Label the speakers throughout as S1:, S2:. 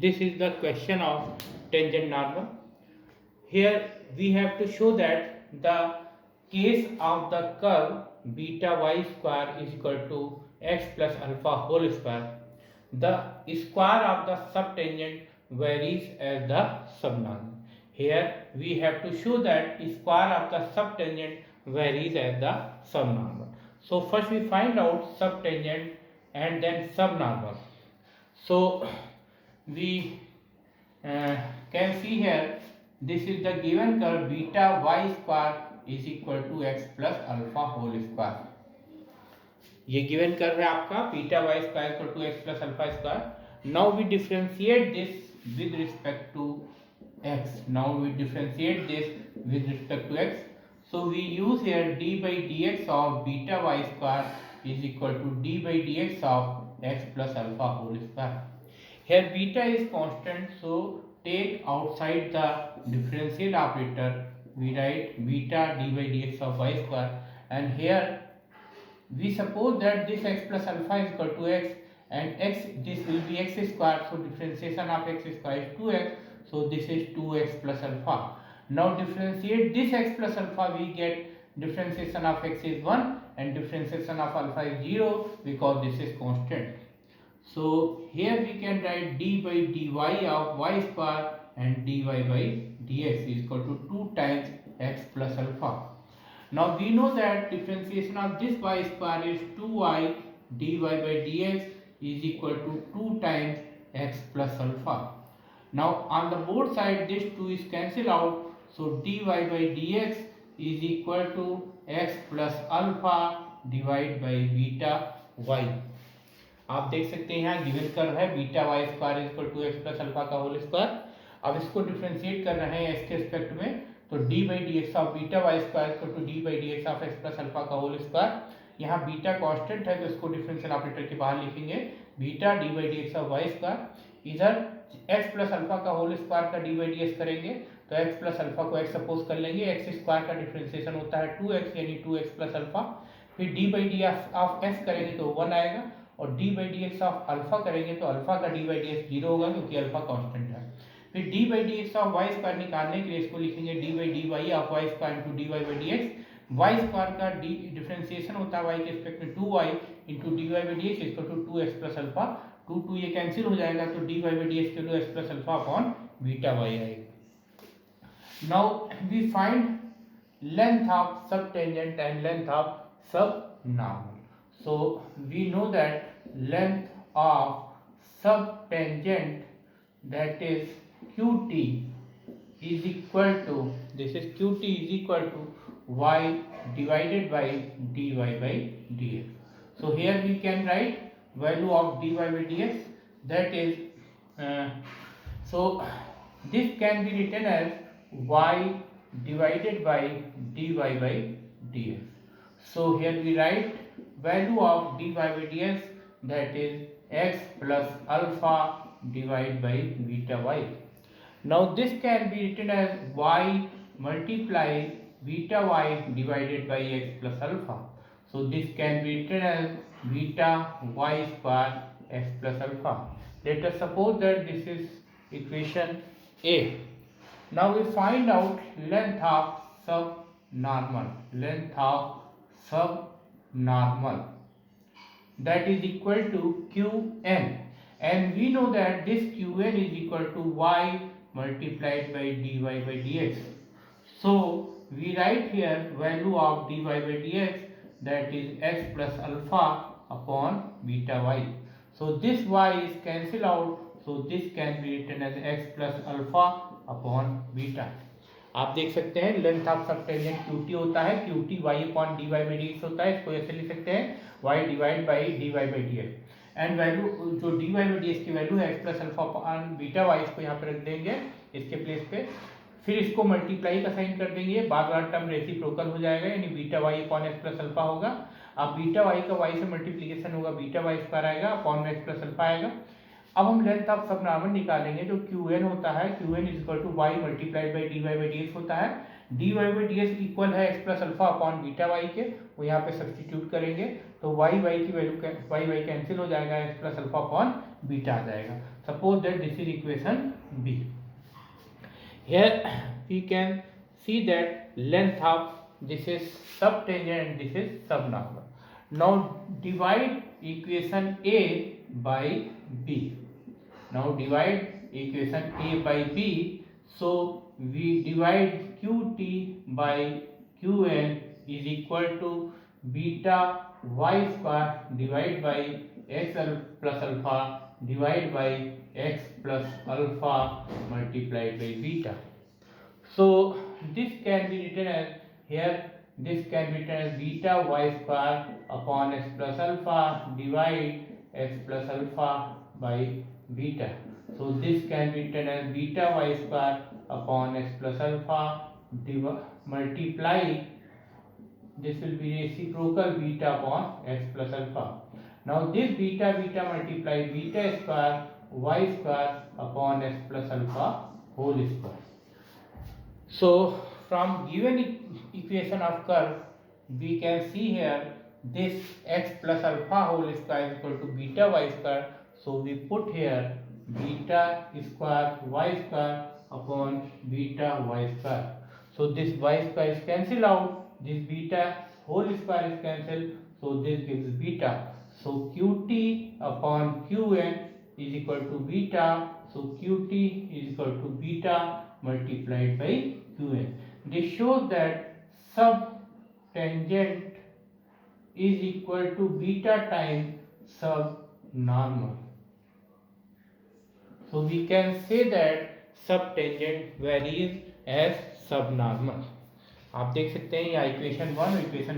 S1: This is the question of tangent normal. Here we have to show that the case of the curve beta y square is equal to x plus alpha whole square. The square of the subtangent varies as the subnormal. Here we have to show that square of the subtangent varies as the subnormal. So first we find out subtangent and then subnormal. So we uh, can see here this is the given curve beta y square is equal to x plus alpha whole square. ये given curve है आपका beta y square equal to x plus alpha square. Now we differentiate this with respect to x. Now we differentiate this with respect to x. So we use here d by dx of beta y square is equal to d by dx of x plus alpha whole square. Here beta is constant, so take outside the differential operator. We write beta d by dx of y square, and here we suppose that this x plus alpha is equal to x, and x this will be x square, so differentiation of x square is 2x, so this is 2x plus alpha. Now differentiate this x plus alpha, we get differentiation of x is 1 and differentiation of alpha is 0 because this is constant. So here we can write d by dy of y square and dy by dx is equal to 2 times x plus alpha. Now we know that differentiation of this y square is 2y dy by dx is equal to 2 times x plus alpha. Now on the both side this 2 is cancelled out, so dy by dx is equal to x plus alpha divided by beta y. आप देख सकते हैं यहाँ given curve है beta y square is equal to x plus alpha का whole square. अब इसको differentiate कर रहे हैं एक्स के रिस्पेक्ट में, तो d by D x of beta y square equal to d by D x of x plus alpha का होल स्क्वायर. यहाँ बीटा कांस्टेंट है तो इसको डिफरेंशियल ऑपरेटर के बाहर लिखेंगे beta d by D x of y square. इधर x plus alpha का होल स्क्वायर का डी बाई डी एक्स करेंगे तो एक्स प्लस अल्फा को एक्स सपोज कर लेंगे. एक्स स्क्वायर का डिफरेंशिएशन होता है 2x यानी 2x प्लस अल्फा. फिर d by D of x करेंगे तो 1 आएगा, और D by D x of alpha करेंगे तो अल्फा का डी बाई डी एक्स 0 होगा क्योंकि अल्फा कांस्टेंट है. फिर d by D x of y square निकालने के लिए इसको लिखेंगे d by D y of y square into d Y by D x. Y square का डी डिफरेंशिएशन होता है वाई के रिस्पेक्ट में 2y into d Y by D x equal to 2x plus alpha. 2 ये cancel हो जाएगा तो d Y by D x to x plus alpha upon beta Y आएगा. Now we find length of subtangent and length of subnormal. So we know that length of subtangent, that is qt, is equal to, this is qt is equal to y divided by dy by dx. So here we can write value of dy by dx, that is so this can be written as y divided by dy by dx. So here we write value of dy by dx, that is x plus alpha divided by beta y. Now this can be written as y multiply beta y divided by x plus alpha. So this can be written as beta y square x plus alpha. Let us suppose that this is equation A. Now we find out length of subnormal. Length of subnormal, that is equal to qn, and we know that this qn is equal to y multiplied by dy by dx. So we write here value of dy by dx, that is x plus alpha upon beta y. So this y is cancelled out, so this can be written as x plus alpha upon beta. आप देख सकते हैं length of सबटेंजेंट QT होता है, QT y upon D Y by D X होता है. इसको ऐसे लिख सकते हैं y divide by D Y by D X, and value जो D Y by D X की वैल्यू है x plus alpha upon beta Y, इसको यहाँ पे रख देंगे इसके प्लेस पे. फिर इसको मल्टीप्लाई का साइन कर देंगे, बाद वाला टर्म रेसिप्रोकल हो जाएगा यानी beta y upon x plus alpha होगा. अब बीटा वाई का वाई से मल्टीप्लीकेशन होगा, बीटा वाई स्क्वायर आएगा अपॉन एक्स प्लस अल्फा आएगा. अब हम लेंथ ऑफ सब नॉर्मल निकालेंगे, जो qn होता है qn is equal to Y multiplied by D Y by D X होता है. D Y by D x equal है X plus alpha upon beta Y के, वो यहाँ पे सब्सटीट्यूट करेंगे तो वाई वाई की वैल्यू वाई वाई कैंसिल हो जाएगा, X plus alpha upon beta आ जाएगा. Suppose that this is equation B. Here we can see that length of this is subtangent and this is subnormal. Now divide equation A by B. Now divide equation A by B. So we divide Qt by Qn is equal to beta y square divided by x plus alpha divided by x plus alpha multiplied by beta. So this can be written as here, this can be written as beta y square upon x plus alpha divide x plus alpha by beta. So this can be written as beta y square upon x plus alpha multiply, this will be reciprocal beta upon x plus alpha. Now this beta multiply beta square y square upon x plus alpha whole square. So from given equation of curve we can see here this x plus alpha whole square is equal to beta y square. So we put here beta square y square upon beta y square. So this y square is cancelled out, this beta whole square is cancelled, so this gives beta. So Qt upon Qn is equal to beta. So Qt is equal to beta multiplied by Qn. This shows that subtangent is equal to beta times subnormal. So we can say that subtangent varies as subnormal. आप देख सकते हैं यहाँ equation 1 और equation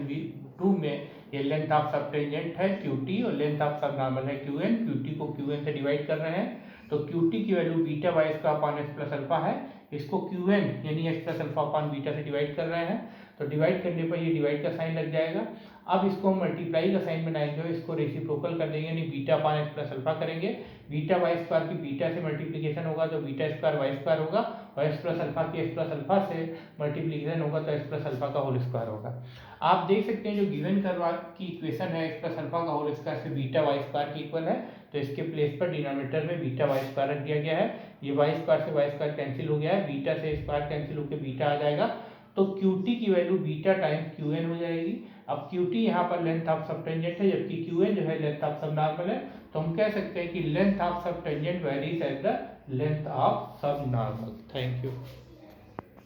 S1: 2 में ये length of सबटेंजेंट है Qt और लेंथ ऑफ सबनॉर्मल है Qn. Qt को Qn से डिवाइड कर रहे हैं तो Qt की value beta y square upon x plus alpha है, इसको Qn यानी x plus alpha upon beta से डिवाइड कर रहे हैं. तो डिवाइड करने पर ये डिवाइड का साइन लग जाएगा. अब इसको मल्टीप्लाई का साइन बनाएंगे और इसको रेसिप्रोकल कर देंगे यानी beta upon x plus alpha करेंगे. बीटा वाई स्क्वायर की बीटा से मल्टीप्लिकेशन होगा तो बीटा स्क्वायर वाई स्क्वायर होगा और एक्स प्लस अल्फा की एक्स प्लस अल्फा से मल्टीप्लिकेशन होगा तो एक्स प्लस अल्फा का होल स्क्वायर होगा. आप देख सकते हैं जो गिवन कर्व की इक्वेशन है एक्स प्लस अल्फा का होल स्क्वायर से बीटा वाई स्क्वायर की इक्वल है, तो इसके प्लेस पर डिनोमिनेटर में बीटा वाई स्क्वायर रख दिया गया है. ये वाई स्क्वायर से वाई स्क्वायर कैंसिल हो गया है, बीटा से स्क्वायर कैंसिल होकर बीटा आ जाएगा. तो Qt की वैल्यू बीटा टाइम्स Qn हो जाएगी. अब Qt यहाँ पर लेंथ ऑफ सबटेंजेंट है जबकि Qn जो है लेंथ ऑफ सबनॉर्मल है, तो हम कह सकते हैं कि length of subtangent varies as the length of subnormal. Thank you.